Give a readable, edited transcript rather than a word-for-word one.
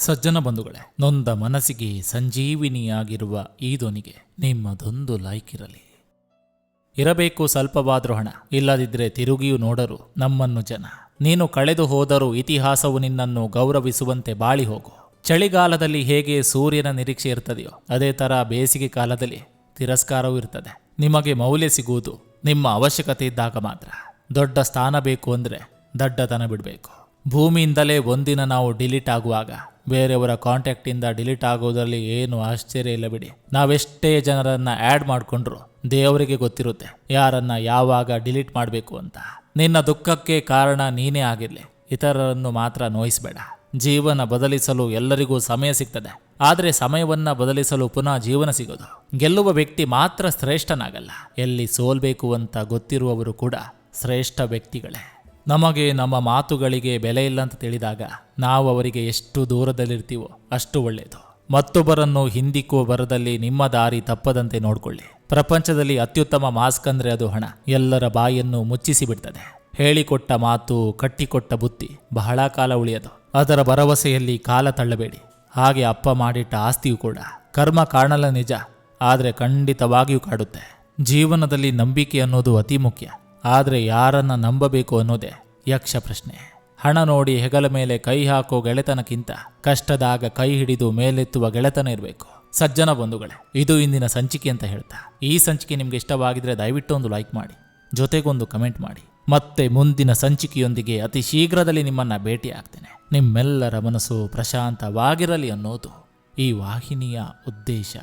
ಸಜ್ಜನ ಬಂಧುಗಳೇ, ನೊಂದ ಮನಸ್ಸಿಗೆ ಸಂಜೀವಿನಿಯಾಗಿರುವ ಈ ಧ್ವನಿಗೆ ನಿಮ್ಮದೊಂದು ಲೈಕ್ ಇರಬೇಕು. ಸ್ವಲ್ಪವಾದ್ರೂ ಹಣ, ಇಲ್ಲದಿದ್ರೆ ತಿರುಗಿಯೂ ನೋಡರು ನಮ್ಮನ್ನು ಜನ. ನೀನು ಕಳೆದು ಹೋದರೂ ಇತಿಹಾಸವು ನಿನ್ನನ್ನು ಗೌರವಿಸುವಂತೆ ಬಾಳಿ ಹೋಗು. ಚಳಿಗಾಲದಲ್ಲಿ ಹೇಗೆ ಸೂರ್ಯನ ನಿರೀಕ್ಷೆ ಇರ್ತದೆಯೋ ಅದೇ ತರ ಬೇಸಿಗೆ ಕಾಲದಲ್ಲಿ ತಿರಸ್ಕಾರವೂ ಇರ್ತದೆ. ನಿಮಗೆ ಮೌಲ್ಯ ಸಿಗುವುದು ನಿಮ್ಮ ಅವಶ್ಯಕತೆ ಇದ್ದಾಗ ಮಾತ್ರ. ದೊಡ್ಡ ಸ್ಥಾನ ಬೇಕು ಅಂದ್ರೆ ದಡ್ಡತನ ಬಿಡಬೇಕು. ಭೂಮಿಯಿಂದಲೇ ಒಂದಿನ ನಾವು ಡಿಲೀಟ್ ಆಗುವಾಗ ಬೇರೆಯವರ ಕಾಂಟ್ಯಾಕ್ಟಿಂದ ಡಿಲೀಟ್ ಆಗೋದ್ರಲ್ಲಿ ಏನು ಆಶ್ಚರ್ಯ ಇಲ್ಲ ಬಿಡಿ. ನಾವೆಷ್ಟೇ ಜನರನ್ನ ಆ್ಯಡ್ ಮಾಡಿಕೊಂಡ್ರು ದೇವರಿಗೆ ಗೊತ್ತಿರುತ್ತೆ ಯಾರನ್ನ ಯಾವಾಗ ಡಿಲೀಟ್ ಮಾಡಬೇಕು ಅಂತ. ನಿನ್ನ ದುಃಖಕ್ಕೆ ಕಾರಣ ನೀನೇ ಆಗಿರಲಿ, ಇತರರನ್ನು ಮಾತ್ರ ನೋಯಿಸಬೇಡ. ಜೀವನ ಬದಲಿಸಲು ಎಲ್ಲರಿಗೂ ಸಮಯ ಸಿಗ್ತದೆ, ಆದರೆ ಸಮಯವನ್ನ ಬದಲಿಸಲು ಪುನಃ ಜೀವನ ಸಿಗೋದು. ಗೆಲ್ಲುವ ವ್ಯಕ್ತಿ ಮಾತ್ರ ಶ್ರೇಷ್ಠನಾಗಲ್ಲ, ಎಲ್ಲಿ ಸೋಲ್ಬೇಕು ಅಂತ ಗೊತ್ತಿರುವವರು ಕೂಡ ಶ್ರೇಷ್ಠ ವ್ಯಕ್ತಿಗಳೇ. ನಮಗೆ ನಮ್ಮ ಮಾತುಗಳಿಗೆ ಬೆಲೆ ಇಲ್ಲ ಅಂತ ತಿಳಿದಾಗ ನಾವು ಅವರಿಗೆ ಎಷ್ಟು ದೂರದಲ್ಲಿರ್ತೀವೋ ಅಷ್ಟು ಒಳ್ಳೆಯದು. ಮತ್ತೊಬ್ಬರನ್ನು ಹಿಂದಿಕ್ಕುವ ಬರದಲ್ಲಿ ನಿಮ್ಮ ದಾರಿ ತಪ್ಪದಂತೆ ನೋಡ್ಕೊಳ್ಳಿ. ಪ್ರಪಂಚದಲ್ಲಿ ಅತ್ಯುತ್ತಮ ಮಾಸ್ಕ್ ಅಂದ್ರೆ ಅದು ಹಣ. ಎಲ್ಲರ ಬಾಯನ್ನು ಮುಚ್ಚಿಸಿ ಬಿಡ್ತದೆ. ಹೇಳಿಕೊಟ್ಟ ಮಾತು, ಕಟ್ಟಿಕೊಟ್ಟ ಬುತ್ತಿ ಬಹಳ ಕಾಲ ಉಳಿಯದು. ಅದರ ಭರವಸೆಯಲ್ಲಿ ಕಾಲ ತಳ್ಳಬೇಡಿ. ಹಾಗೆ ಅಪ್ಪ ಮಾಡಿಟ್ಟ ಆಸ್ತಿಯೂ ಕೂಡ. ಕರ್ಮ ಕಾಣಲ್ಲ ನಿಜ, ಆದರೆ ಖಂಡಿತವಾಗಿಯೂ ಕಾಡುತ್ತೆ. ಜೀವನದಲ್ಲಿ ನಂಬಿಕೆ ಅನ್ನೋದು ಅತಿ ಮುಖ್ಯ, ಆದರೆ ಯಾರನ್ನ ನಂಬಬೇಕು ಅನ್ನೋದೇ ಯಕ್ಷ ಪ್ರಶ್ನೆ. ಹಣ ನೋಡಿ ಹೆಗಲ ಮೇಲೆ ಕೈ ಹಾಕೋ ಗೆಳೆತನಕ್ಕಿಂತ ಕಷ್ಟದಾಗ ಕೈ ಹಿಡಿದು ಮೇಲೆತ್ತುವ ಗೆಳೆತನ ಇರಬೇಕು. ಸಜ್ಜನ ಬಂಧುಗಳೇ, ಇದು ಇಂದಿನ ಸಂಚಿಕೆ ಅಂತ ಹೇಳ್ತಾ, ಈ ಸಂಚಿಕೆ ನಿಮ್ಗೆ ಇಷ್ಟವಾಗಿದ್ರೆ ದಯವಿಟ್ಟು ಒಂದು ಲೈಕ್ ಮಾಡಿ, ಜೊತೆಗೊಂದು ಕಮೆಂಟ್ ಮಾಡಿ. ಮತ್ತೆ ಮುಂದಿನ ಸಂಚಿಕೆಯೊಂದಿಗೆ ಅತಿ ಶೀಘ್ರದಲ್ಲಿ ನಿಮ್ಮನ್ನ ಭೇಟಿ ಆಗ್ತೇನೆ. ನಿಮ್ಮೆಲ್ಲರ ಮನಸ್ಸು ಪ್ರಶಾಂತವಾಗಿರಲಿ ಅನ್ನೋದು ಈ ವಾಹಿನಿಯ ಉದ್ದೇಶ.